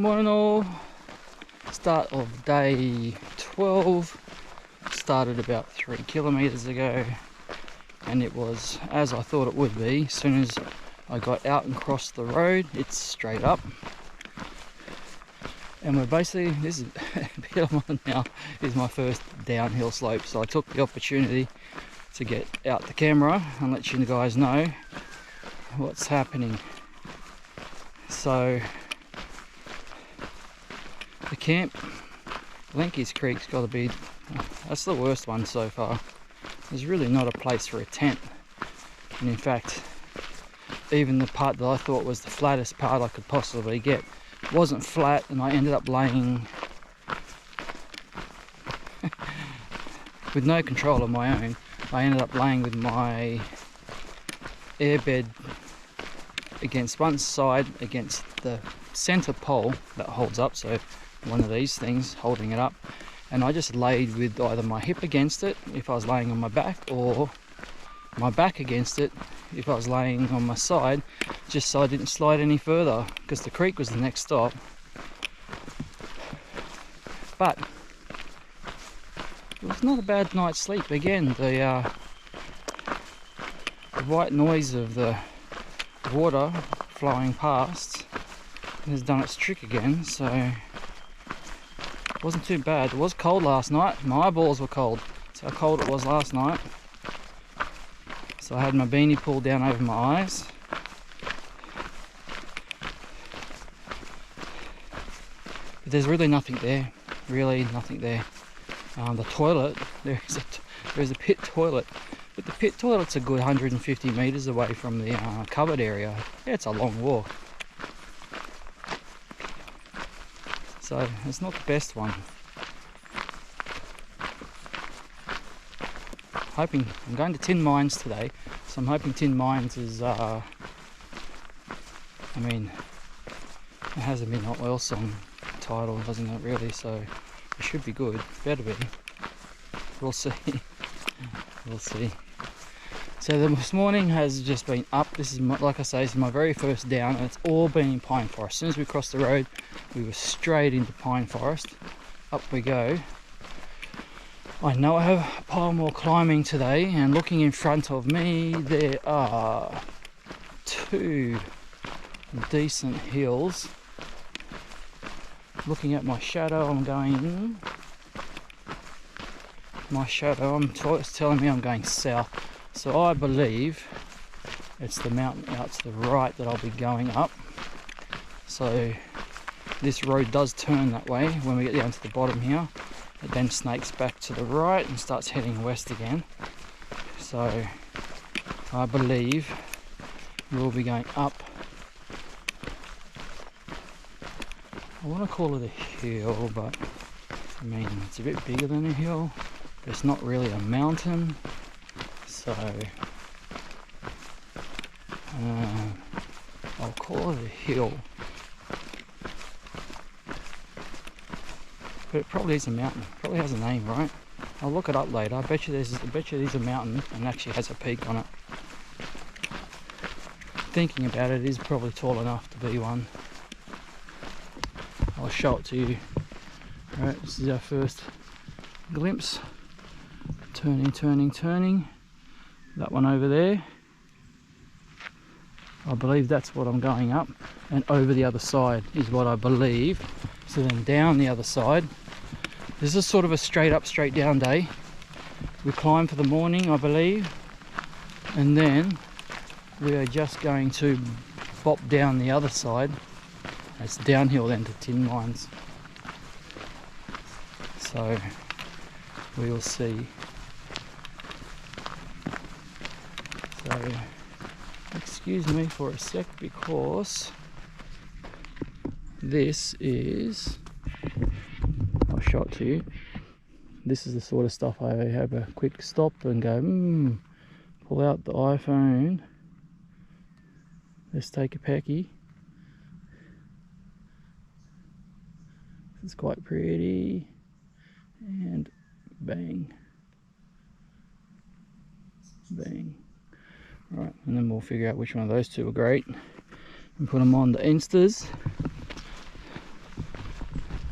Morning all. Start of day 12. Started about 3 kilometers ago, and it was as I thought it would be. As soon as I got out and crossed the road, it's straight up. And we're basically, this is a bit I'm on now, is my first downhill slope. So I took the opportunity to get out the camera and let you guys know what's happening. So the camp, Linky's Creek's got to be, that's the worst one so far. There's really not a place for a tent. And in fact, even the part that I thought was the flattest part I could possibly get wasn't flat, and I ended up laying with no control of my own. I ended up laying with my airbed against one side, against the center pole that holds up, so one of these things holding it up, and I just laid with either my hip against it if I was laying on my back, or my back against it if I was laying on my side, just so I didn't slide any further, because the creek was the next stop. But it was not a bad night's sleep. Again, the white noise of the water flowing past has done its trick again, so it wasn't too bad. It was cold last night. My eyeballs were cold. That's how cold it was last night. So I had my beanie pulled down over my eyes. But there's really nothing there. Really nothing there. The toilet, there is a pit toilet. But the pit toilet's a good 150 metres away from the covered area. Yeah, it's a long walk. So it's not the best one. Hoping, I'm going to Tin Mines today, so I'm hoping Tin Mines is, I mean, it has a Midnight Oil Song title, doesn't it really, so it should be good, better be, we'll see, we'll see. So this morning has just been up. This is my, like I say, this is my very first down, and it's all been in pine forest. As soon as we crossed the road, we were straight into pine forest. Up we go. I know I have a pile more climbing today, and looking in front of me there are 2 decent hills. Looking at my shadow, I'm going, my shadow, it's telling me I'm going south, so I believe it's the mountain out to the right that I'll be going up. So this road does turn that way when we get down to the bottom here. It then snakes back to the right and starts heading west again. So I believe we'll be going up. I want to call it a hill, but I mean, it's a bit bigger than a hill, but it's not really a mountain. So I'll call it a hill. But it probably is a mountain. Probably has a name, right? I'll look it up later. I bet you there's a mountain and actually has a peak on it. Thinking about it, it is probably tall enough to be one. I'll show it to you. Alright, this is our first glimpse. Turning, turning, turning. That one over there. I believe that's what I'm going up. And over the other side is what I believe. So then down the other side. This is sort of a straight up, straight down day. We climb for the morning, I believe. And then we are just going to bop down the other side. It's downhill then to Tin Mines. So we will see. So excuse me for a sec, because this is, I'll show it to you. This is the sort of stuff I have a quick stop and go, pull out the iPhone. Let's take a pecky. It's quite pretty. And bang. Bang. Right, and then we'll figure out which one of those two are great and put them on the Instas.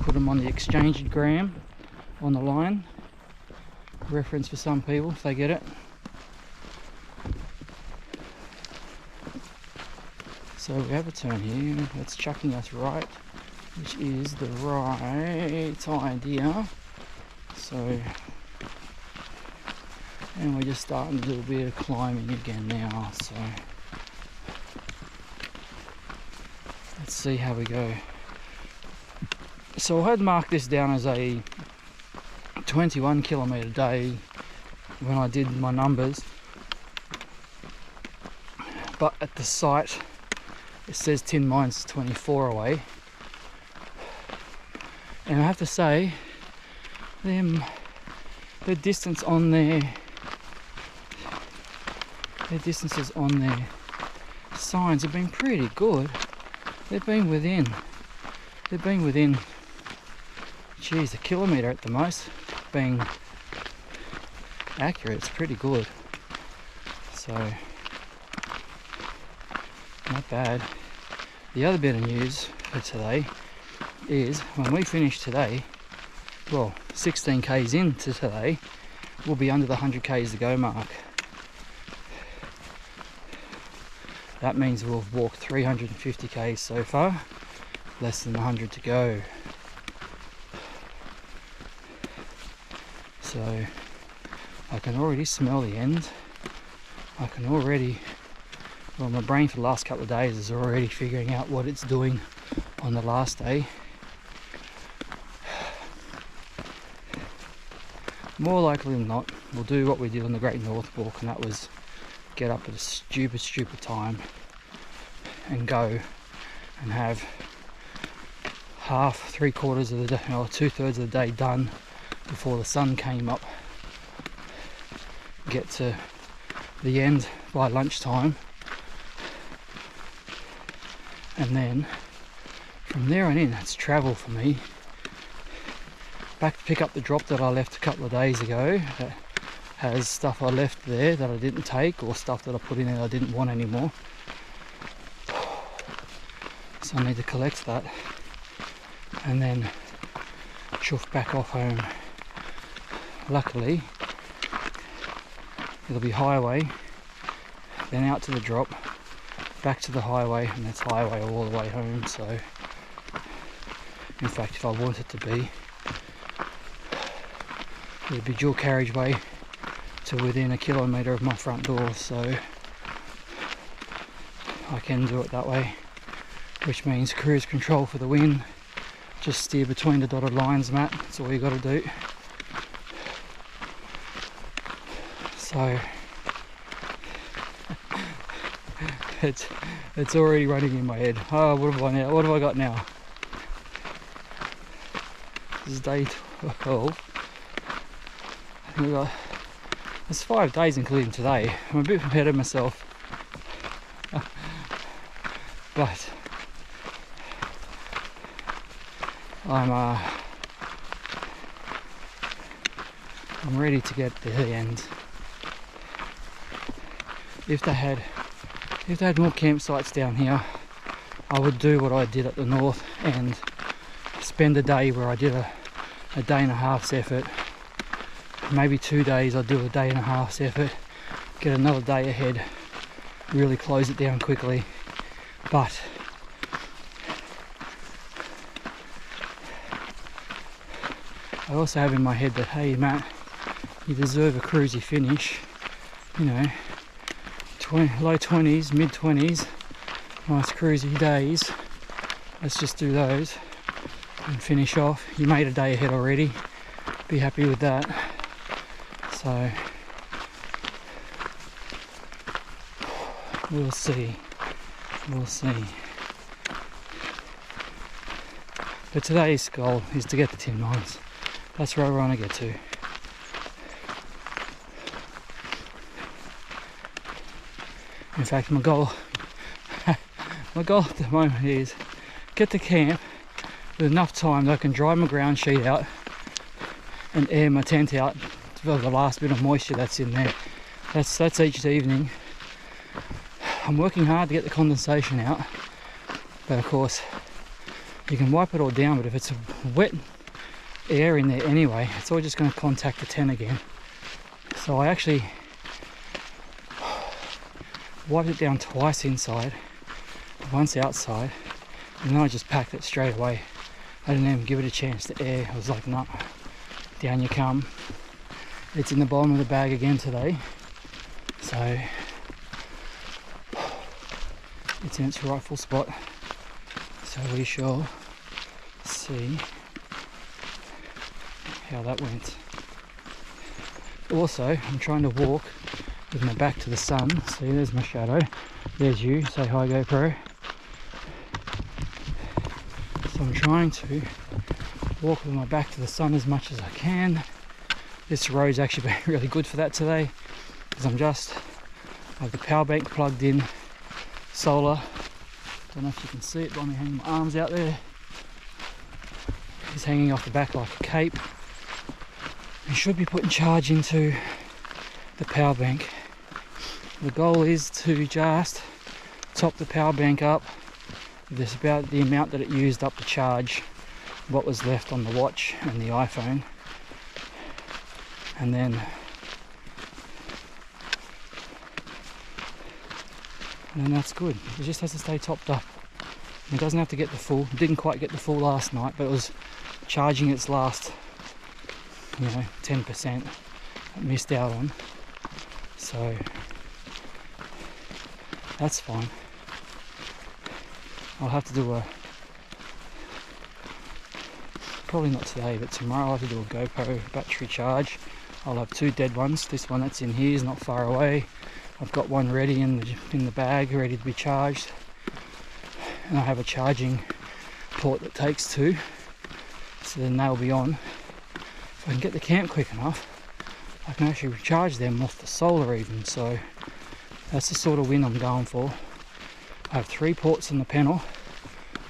put them on the exchange gram on the line. Reference for some people if they get it. So we have a turn here, it's chucking us right, which is the right idea. So, and we're just starting to do a bit of climbing again now, so let's see how we go. So I had marked this down as a 21 kilometre day when I did my numbers, but at the site it says 10 miles 24 away, and I have to say the distance on their distances on their signs have been pretty good. They've been within geez, a kilometre at the most being accurate. It's pretty good, so not bad. The other bit of news for today is when we finish today, well, 16 k's into today, we'll be under the 100 k's to go mark. That means we'll have walked 350 k's so far, less than 100 to go. So I can already smell the end. I can already, well, my brain for the last couple of days is already figuring out what it's doing on the last day. More likely than not, we'll do what we did on the Great North Walk, and that was get up at a stupid time and go and have half, 3/4 of the day, or 2/3 of the day done before the sun came up. Get to the end by lunchtime, and then from there on in it's travel for me. Back to pick up the drop that I left a couple of days ago that has stuff I left there that I didn't take, or stuff that I put in there I didn't want anymore. So I need to collect that and then chuff back off home. Luckily it'll be highway, then out to the drop, back to the highway, and that's highway all the way home. So in fact, if I want it to be, it'd be dual carriageway to within a kilometre of my front door, so I can do it that way, which means cruise control for the win. Just steer between the dotted lines, Matt, that's all you got to do. So it's already running in my head. Oh, what have I now? What have I got now? This is day 12. I think we got, it's 5 days including today. I'm a bit ahead of myself, but I'm ready to get to the end. If they had more campsites down here, I would do what I did at the north and spend a day where I did a day and a half's effort. Maybe 2 days I'd do a day and a half's effort, get another day ahead, really close it down quickly. But I also have in my head that, hey Matt, you deserve a cruisy finish, you know, low 20s, mid 20s, nice cruisy days. Let's just do those and finish off. You made a day ahead already, be happy with that. So we'll see. But today's goal is to get to 10 miles. That's where I want to get to. In fact, my goal at the moment is get to camp with enough time that I can dry my ground sheet out and air my tent out for the last bit of moisture that's in there. That's each evening. I'm working hard to get the condensation out, but of course you can wipe it all down, but if it's wet air in there anyway, it's all just going to contact the tent again. So I actually wiped it down twice inside, once outside, and then I just packed it straight away. I didn't even give it a chance to air. I was like, nah, down you come. It's in the bottom of the bag again today, so it's in its rightful spot. So we shall see how that went. Also, I'm trying to walk with my back to the sun. See, there's my shadow. There's you. Say hi, GoPro. So I'm trying to walk with my back to the sun as much as I can. This road's actually been really good for that today, because I have the power bank plugged in, solar. Don't know if you can see it by me hanging my arms out there. It's hanging off the back like a cape. I should be putting charge into the power bank. The goal is to just top the power bank up. This about the amount that it used up to charge what was left on the watch and the iPhone, and then that's good. It just has to stay topped up. It doesn't have to get the full. It didn't quite get the full last night, but it was charging its last 10% it missed out on, so that's fine. I'll have to do probably not today, but tomorrow I'll have to do a GoPro battery charge. I'll have 2 dead ones. This one that's in here is not far away. I've got one ready in the bag, ready to be charged, and I have a charging port that takes 2, so then they'll be on. If I can get the camp quick enough, I can actually recharge them off the solar even, so that's the sort of win I'm going for. I have 3 ports in the panel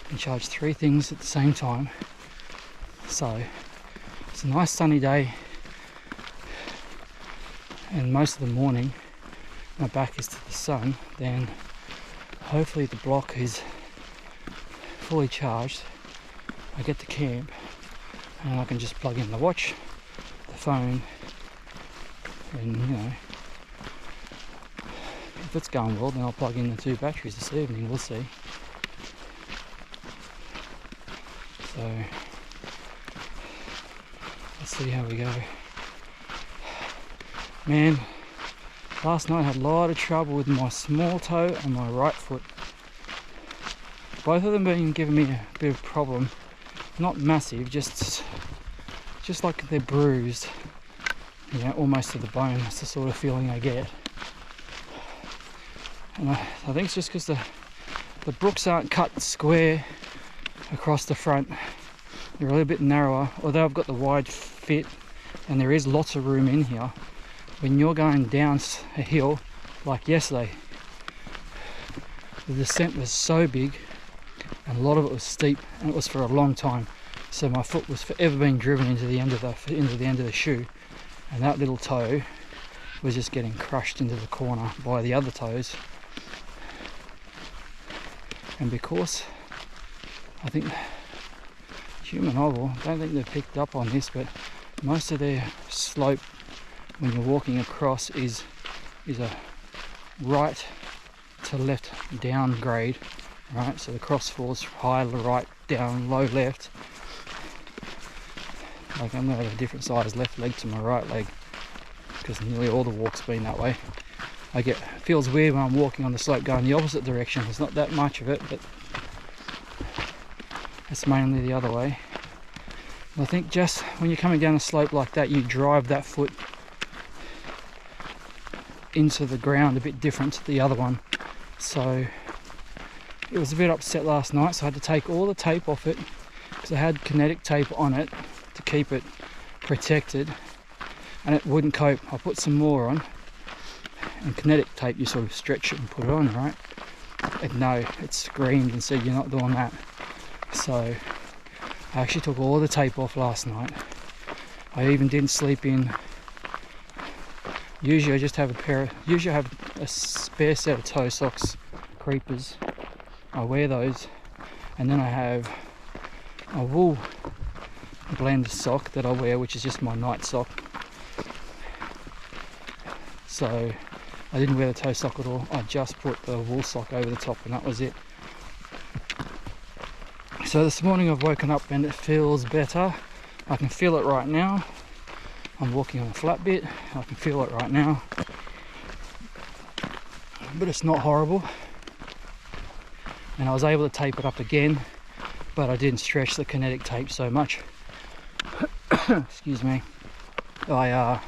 and charge 3 things at the same time. So it's a nice sunny day, and most of the morning my back is to the sun. Then hopefully the block is fully charged. I get to camp and I can just plug in the watch, the phone, and if it's going well, then I'll plug in the 2 batteries this evening. We'll see. So let's see how we go. Man, last night I had a lot of trouble with my small toe and my right foot. Both of them been giving me a bit of problem. Not massive, just like they're bruised, almost to the bone. That's the sort of feeling I get. And I think it's just because the brooks aren't cut square across the front. They're a little bit narrower, although I've got the wide fit and there is lots of room in here. When you're going down a hill like yesterday, the descent was so big and a lot of it was steep, and it was for a long time, so my foot was forever being driven into the end of the shoe, and that little toe was just getting crushed into the corner by the other toes. And because I think Hume and Hovell, I don't think they've picked up on this, but most of their slope when you're walking across is a right to left down grade, right? So the cross falls high right, down, low left. Like I'm gonna have a different size left leg to my right leg because nearly all the walk's been that way. It feels weird when I'm walking on the slope going the opposite direction. There's not that much of it, but it's mainly the other way. And I think just when you're coming down a slope like that, you drive that foot into the ground a bit different to the other one. So it was a bit upset last night, so I had to take all the tape off it because I had kinetic tape on it to keep it protected, and it wouldn't cope. I put some more on, and kinetic tape you sort of stretch it and put it on, right? And no, it screamed and said you're not doing that. So I actually took all the tape off last night. I even didn't sleep in. Usually I just have usually I have a spare set of toe socks, creepers. I wear those, and then I have a wool blend sock that I wear, which is just my night sock. So I didn't wear the toe sock at all. I just put the wool sock over the top and that was it. So this morning I've woken up and it feels better. I can feel it right now. I'm walking on a flat bit. I can feel it right now. But it's not horrible. And I was able to tape it up again, but I didn't stretch the kinetic tape so much. Excuse me. I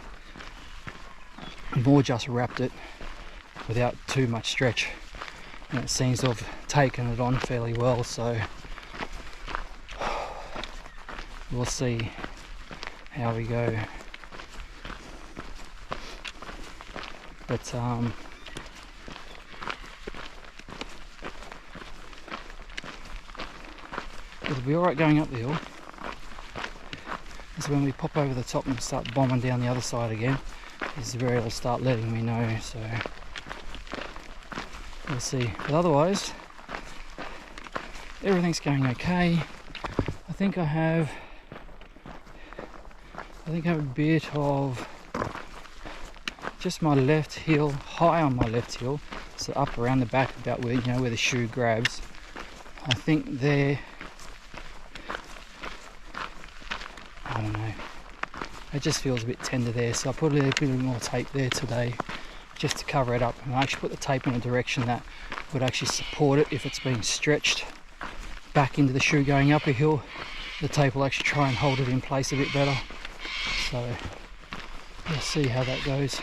more just wrapped it without too much stretch, and it seems to have taken it on fairly well, so we'll see how we go. But it'll be alright going up the hill. So when we pop over the top and start bombing down the other side again is where it'll start letting me know, so we'll see. But otherwise everything's going okay. I think I have a bit of just my left heel, high on my left heel, so up around the back, about where, you know, where the shoe grabs. I think there, I don't know, it just feels a bit tender there, so I put a little bit more tape there today just to cover it up, and I actually put the tape in a direction that would actually support it if it's being stretched back into the shoe going up a hill. The tape will actually try and hold it in place a bit better, so we'll see how that goes.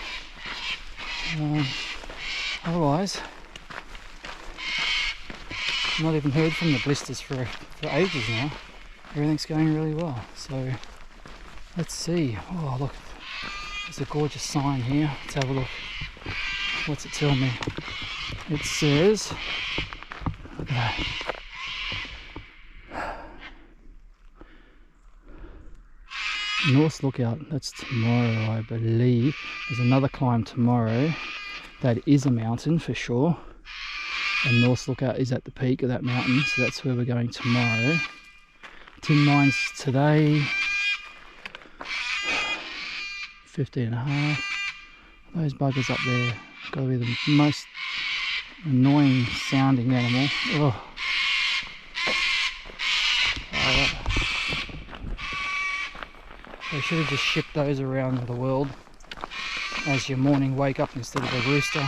Otherwise, not even heard from the blisters for ages now. Everything's going really well, so let's see. Oh look, there's a gorgeous sign here. Let's have a look. What's it tell me? It says, look at that, North Lookout. That's tomorrow, I believe. There's another climb tomorrow that is a mountain for sure, and North Lookout is at the peak of that mountain, so that's where we're going tomorrow. Tin mines today, 15.5. Those buggers up there, gotta be the most annoying sounding animal. Oh. They should have just shipped those around the world as your morning wake up instead of a rooster.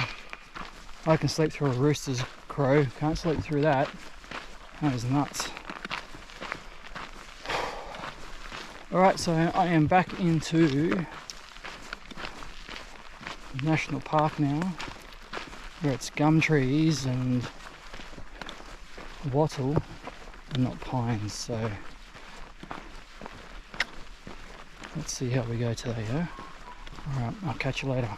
I can sleep through a rooster's crow, can't sleep through that. That is nuts. Alright, so I am back into National Park now, where it's gum trees and wattle and not pines, so let's see how we go today, yeah? Alright, I'll catch you later.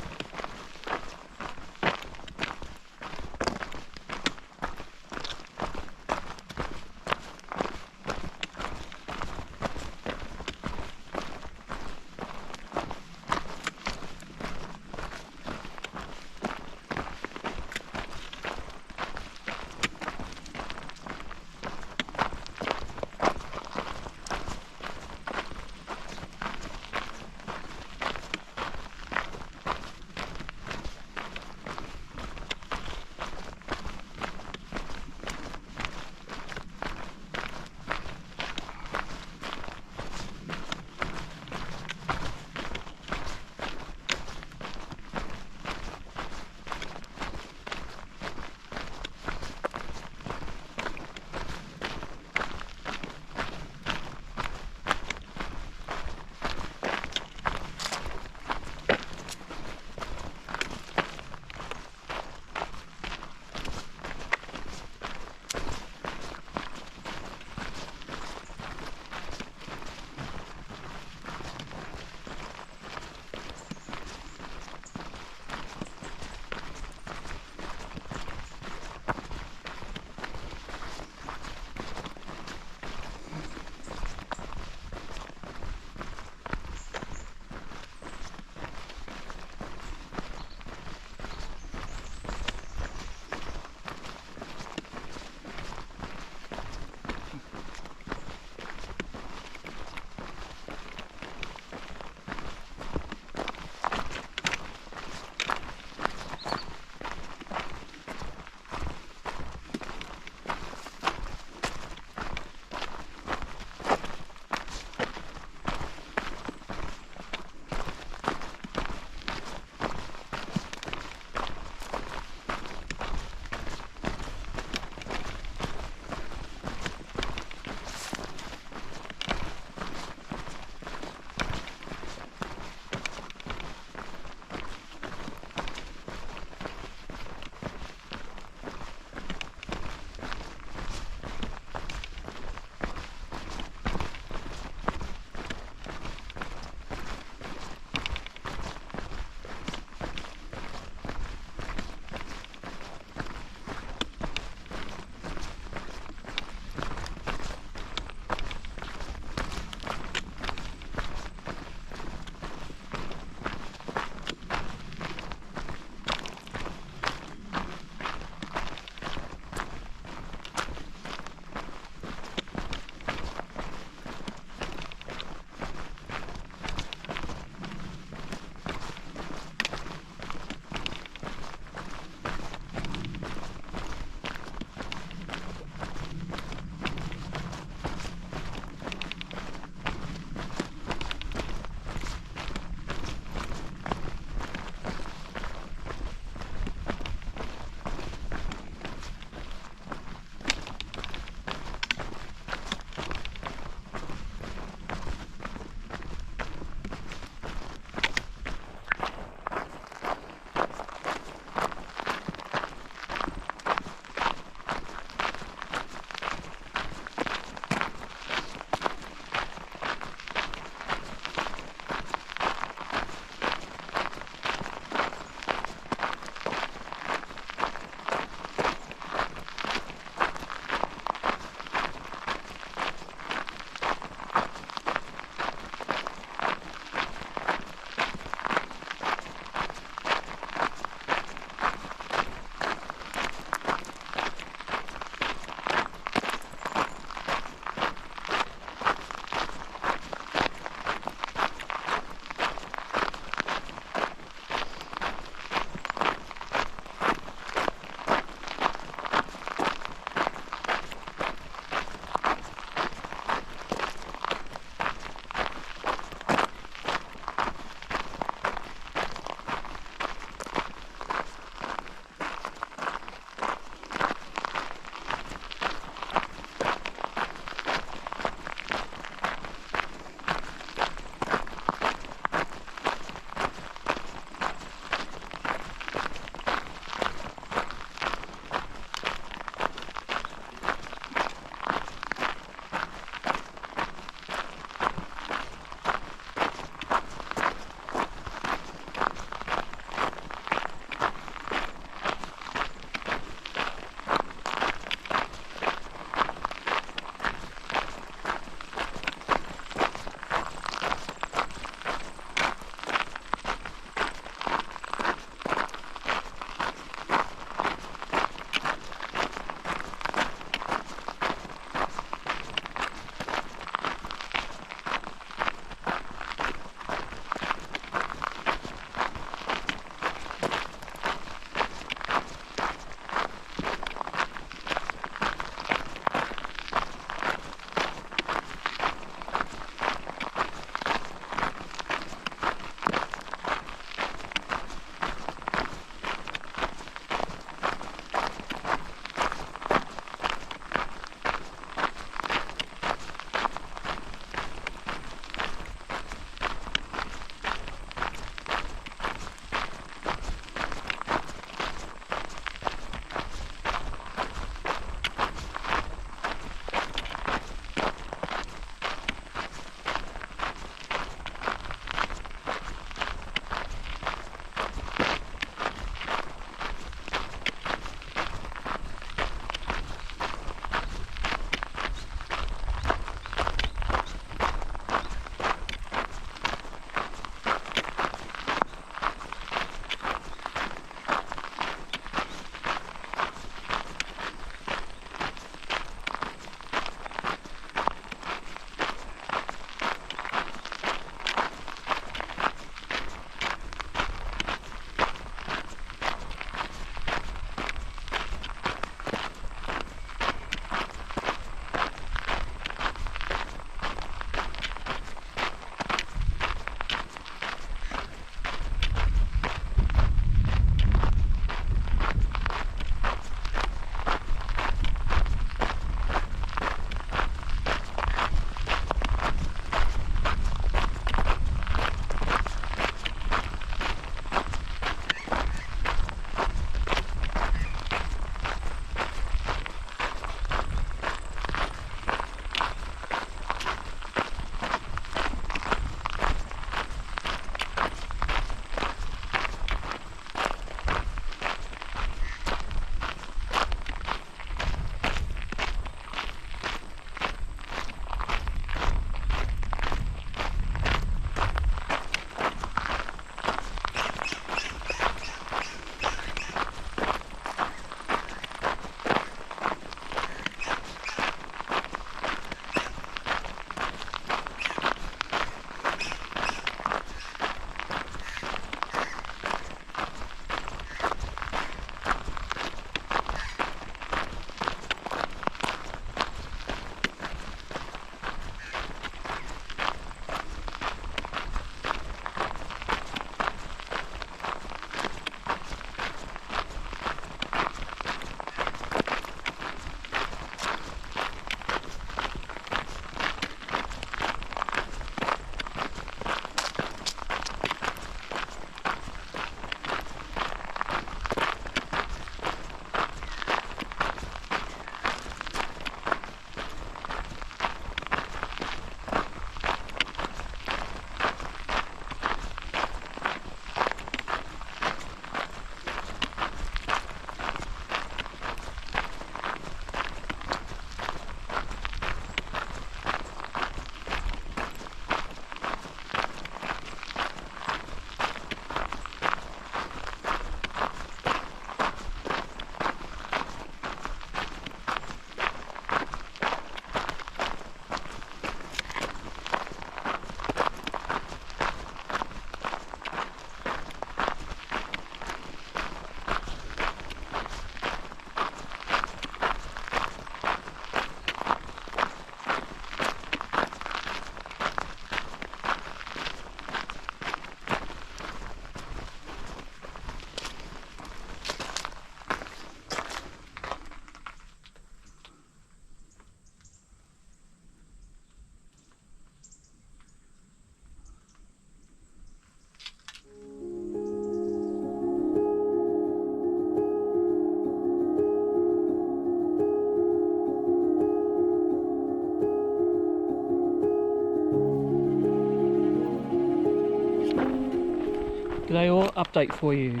G'day all, update for you.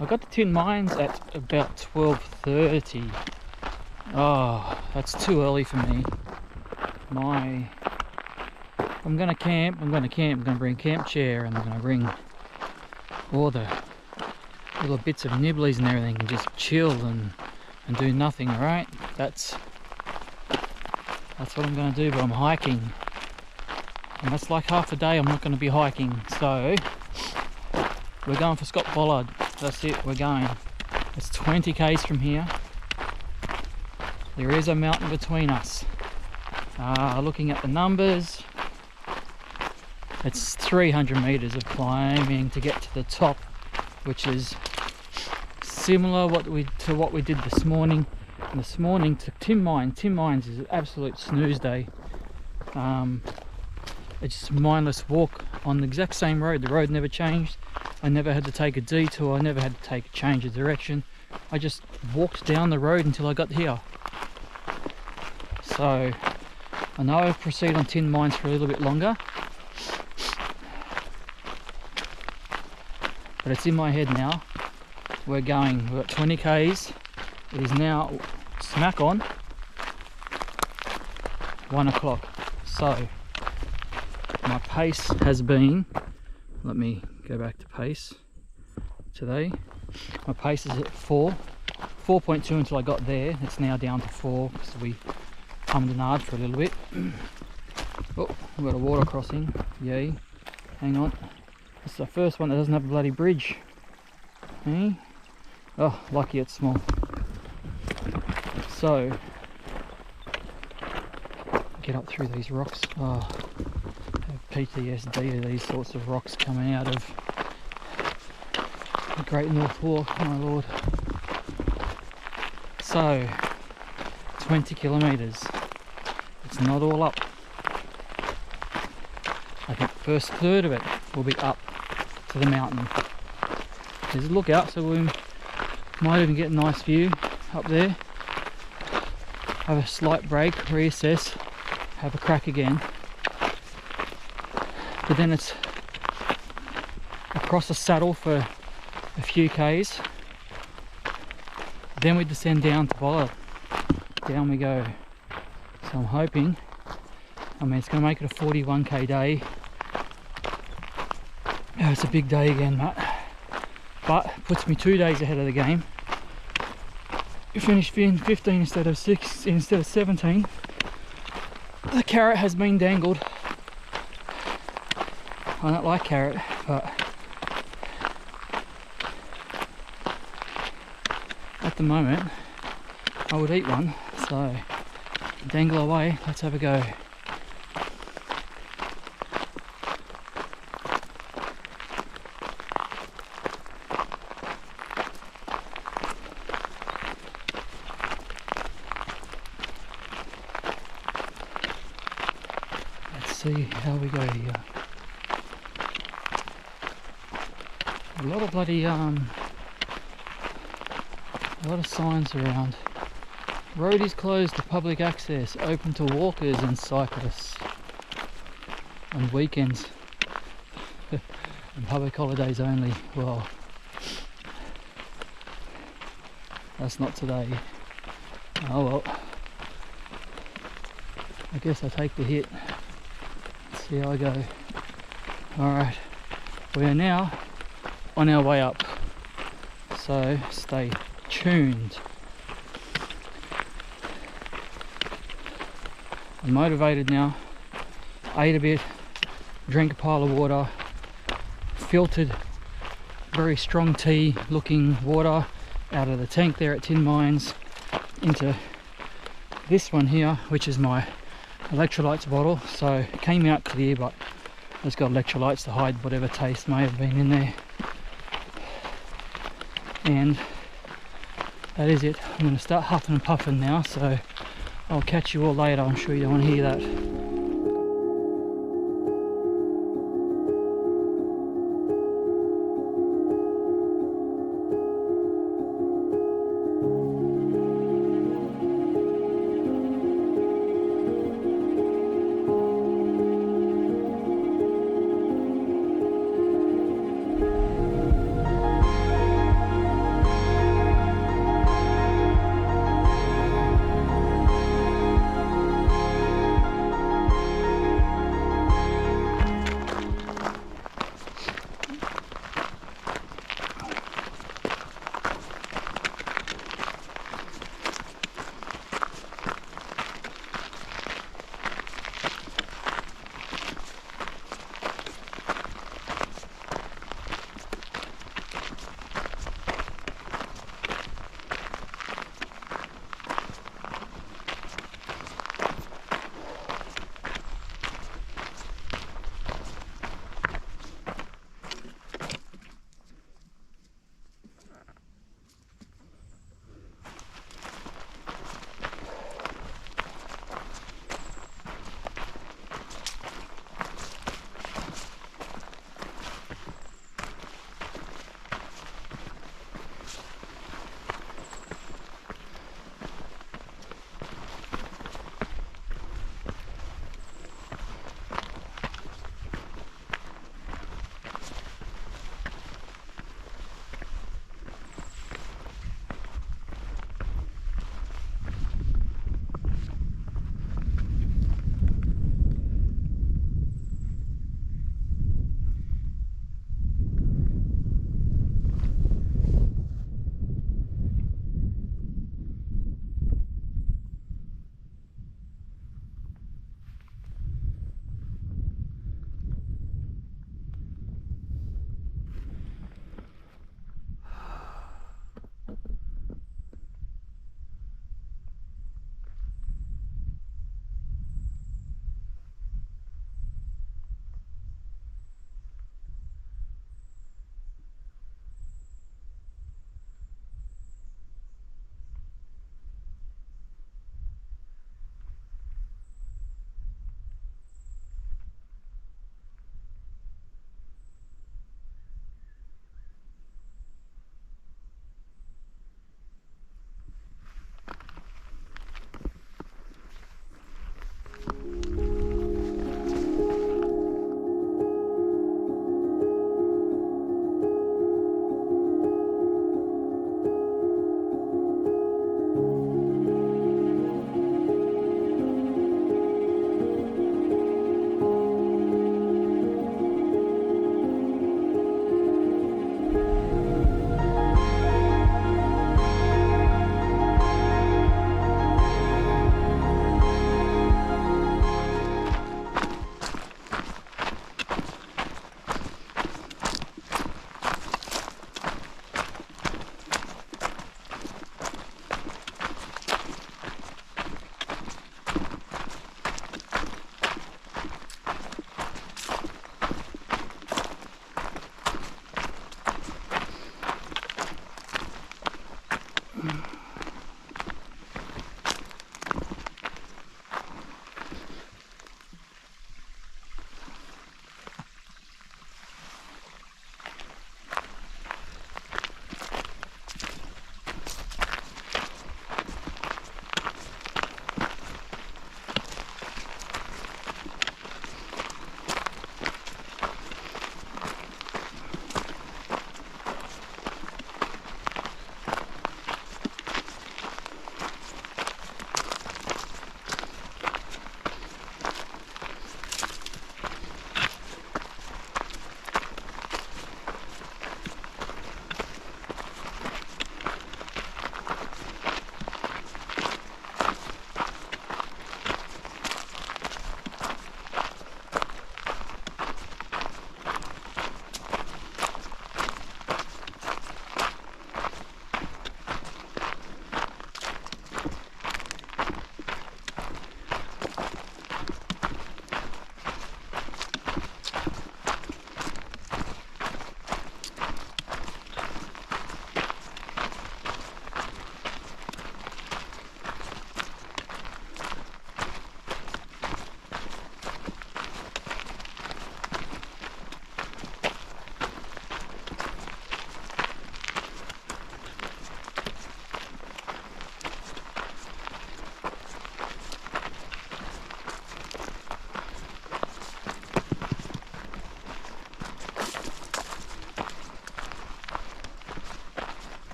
I got to Tin Mines at about 12:30. Oh, that's too early for me. I'm gonna camp, I'm gonna bring a camp chair, and I'm gonna bring all the little bits of nibblies and everything and just chill and do nothing, alright? That's what I'm gonna do, but I'm hiking. And that's like half a day I'm not gonna be hiking, so we're going for Scott Bollard. That's it, we're going. It's 20 k's from here. There is a mountain between us. Looking at the numbers, it's 300 meters of climbing to get to the top, which is similar to what we did this morning. And this morning to Tin Mines. Tin Mines is an absolute snooze day. It's just a mindless walk on the exact same road. The road never changed. I never had to take a detour. I never had to take a change of direction. I just walked down the road until I got here. So I know I'll proceed on Tin Mines for a little bit longer, but it's in my head now. We're got 20 k's. It is now smack on 1 o'clock. So my pace has been, let me go back to pace today. My pace is at 4.2 until I got there. It's now down to 4 because we hummed and ahed for a little bit. Oh, we've got a water crossing. Yay. Hang on. This is the first one that doesn't have a bloody bridge. Hey? Oh, lucky it's small. So, get up through these rocks. Oh, I have PTSD of these sorts of rocks coming out of the Great North Walk, my lord. So, 20 kilometres. It's not all up. I think the first third of it will be up to the mountain. There's a lookout, so we might even get a nice view up there. Have a slight break, reassess, have a crack again. But then it's across the saddle for a few k's. Then we descend down to Bollard. Down we go. So I'm hoping, it's going to make it a 41k day. Oh, it's a big day again, Matt. But puts me 2 days ahead of the game. We finished in 15 instead of 17. The carrot has been dangled. I don't like carrot, but at the moment I would eat one, so dangle away. Let's have a go. See how we go here. A lot of bloody a lot of signs around. Road is closed to public access, open to walkers and cyclists on weekends and public holidays only. Well, that's not today. Oh well, I guess I take the hit. See how I go. Alright, we are now on our way up, so stay tuned. I'm motivated now. Ate a bit, drank a pile of water, filtered very strong tea looking water out of the tank there at Tin Mines into this one here, which is my electrolytes bottle. So it came out clear, but it's got electrolytes to hide whatever taste may have been in there. And that is it. I'm going to start huffing and puffing now, so I'll catch you all later. I'm sure you don't want to hear that.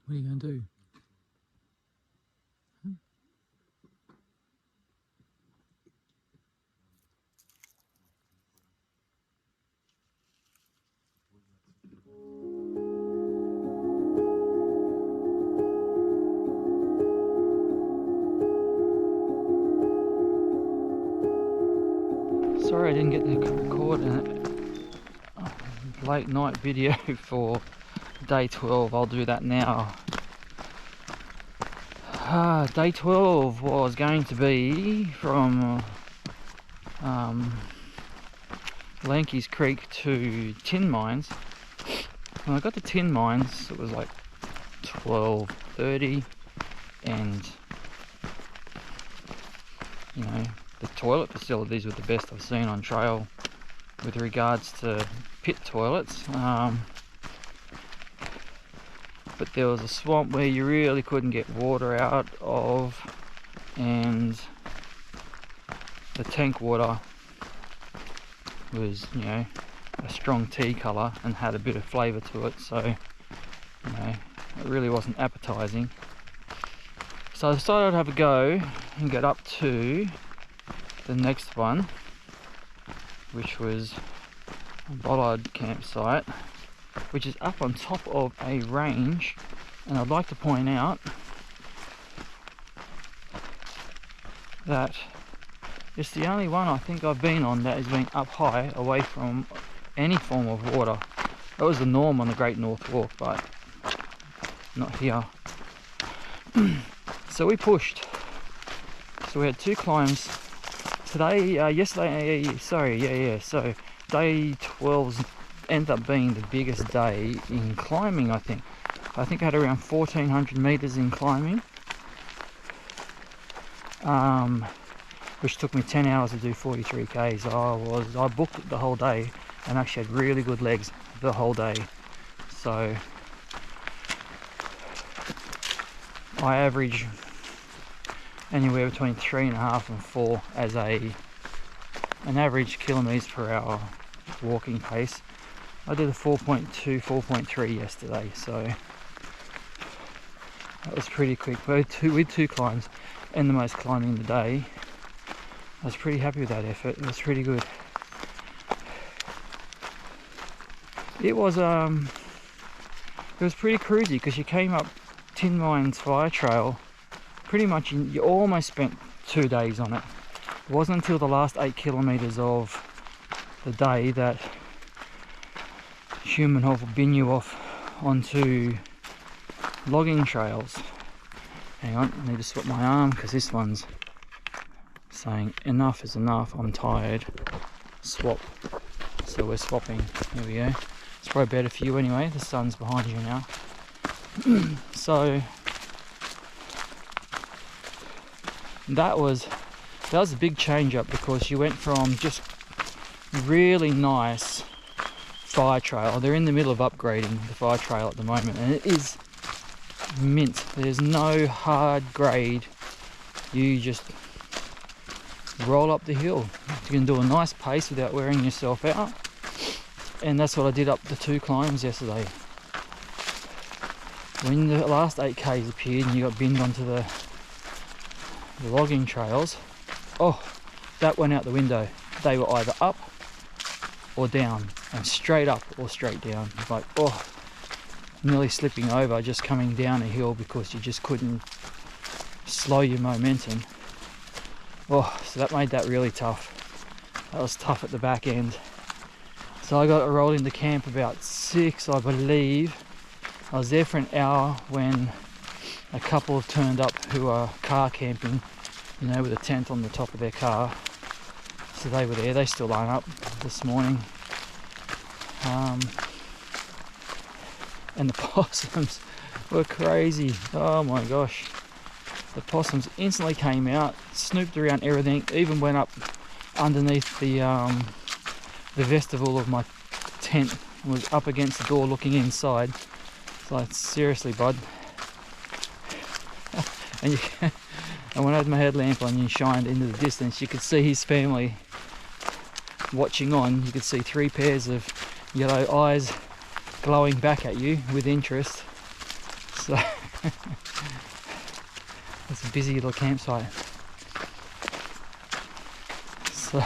What are you going to do? Sorry I didn't get to record a late night video for day 12. I'll do that now. Day 12 was going to be from Lanky's Creek to Tin Mines. When I got to Tin Mines it was like 12:30, and you know, the toilet facilities were the best I've seen on trail with regards to pit toilets. But there was a swamp where you really couldn't get water out of, and the tank water was, you know, a strong tea colour and had a bit of flavour to it, so you know, it really wasn't appetizing. So I decided I'd have a go and get up to the next one, which was a bollard campsite, which is up on top of a range. And I'd like to point out that it's the only one I think I've been on that has been up high away from any form of water. That was the norm on the Great North Walk, but not here. So we pushed. So we had 2 climbs today, yesterday, so day 12 ended up being the biggest day in climbing, I think. I had around 1,400 meters in climbing, which took me 10 hours to do 43 k's. I booked it the whole day and actually had really good legs the whole day. So I average anywhere between 3.5 and 4 as an average kilometers per hour walking pace. I did a 4.2, 4.3 yesterday, so that was pretty quick. With two climbs and the most climbing of the day, I was pretty happy with that effort. It was pretty good. It was pretty cruisy because you came up Tin Mines Fire Trail. Pretty much you almost spent 2 days on it. It wasn't until the last 8 kilometers of the day that Hume and Hovell bin you off onto logging trails. Hang on, I need to swap my arm because this one's saying enough is enough, I'm tired, swap. So we're swapping. Here we go. It's probably better for you anyway, the sun's behind you now. So that was a big change up, because you went from just really nice fire trail. They're in the middle of upgrading the fire trail at the moment, and it is mint. There's no hard grade. You just roll up the hill. You can do a nice pace without wearing yourself out, and that's what I did up the 2 climbs yesterday. When the last 8k's appeared and you got binned onto the logging trails, oh, that went out the window. They were either up or down, and straight up or straight down. Like, oh, nearly slipping over just coming down a hill because you just couldn't slow your momentum. Oh, so that made that really tough. That was tough at the back end. So I got rolled into camp about 6, I believe. I was there for an hour when a couple have turned up who are car camping, you know, with a tent on the top of their car. So they were there. They still aren't up this morning. And the possums were crazy. Oh my gosh. The possums instantly came out, snooped around everything, even went up underneath the vestibule of my tent and was up against the door looking inside. It's like, seriously, bud. And when I had my headlamp on, you shined into the distance, you could see his family watching on. You could see 3 pairs of yellow eyes glowing back at you with interest. So It's a busy little campsite. So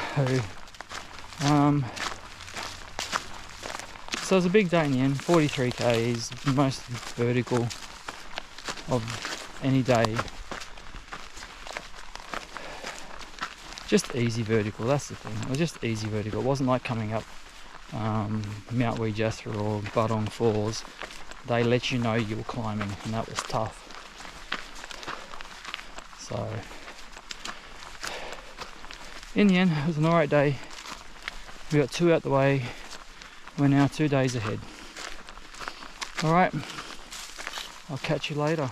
so it was a big day in the end. 43 k's, most vertical of any day. Just easy vertical, that's the thing. It was just easy vertical. It wasn't like coming up Mount Weejastra or Budong Falls. They let you know you were climbing, and that was tough. So in the end, it was an alright day. We got 2 out the way. We're now 2 days ahead. Alright, I'll catch you later.